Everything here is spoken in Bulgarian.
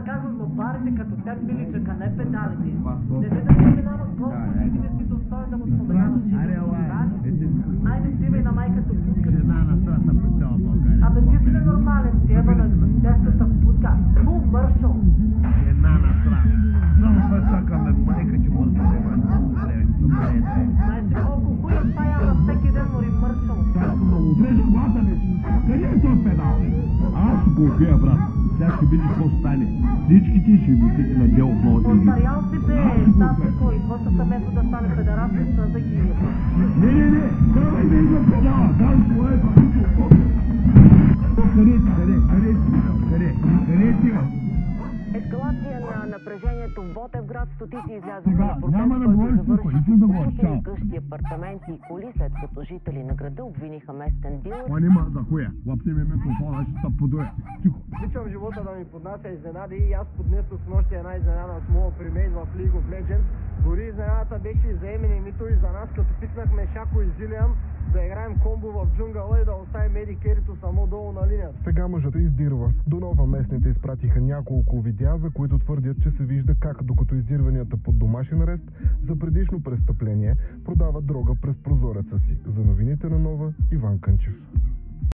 казват в барите, като тях биличъка, не педалите. Не те да споменават просто, че ти не си достоен да му споменаваш. Айде стивай на майката путка. Жена на страта по цяла България. Абе ти си ненормален, ти еба на дестата путка. Фу, мършо. Жена на страта. Много път чакаме майка, че може да се Знаеш ли колко хуя пая на всеки ден мори мършо? Как да отрежа глата нещо? Къде е този педал? Аз го опия, брат. Сега ще видиш какво стане. Всички ти ще висите на дело в новата игра. Остарял си бе, Стаско, и твоята место да стане федерация да ги... Не, давай да идва педала. Там това е папито. Къде ти, бе? Ескалация на напрежението в Ботевград, стотици излязоха на протест, няма да който говориш тук, завърши искам да говориш, чао. къщи, апартаменти и коли, след като жители на града обвиниха местен дилър. Това нема за хуя. Лапни ми микрофона, ще се подуя. Тихо. Обичам живота да ми поднася изненади и аз поднесох с нощи една изненада от моя примейт в League of Legends. Дори изненадата беше и за Емин, нито и за нас, като пикнахме Шако и Зилиан да играем комбо в джунгъла и да оставим Еди Керито само долу на линията. Сега мъжът издирва. До нова местните изпратиха няколко видеа, за които твърдят, че се вижда как докато издирванията под домашен арест за предишно престъпление продават дрога през прозореца си. За новините на Нова, Иван Кънчев.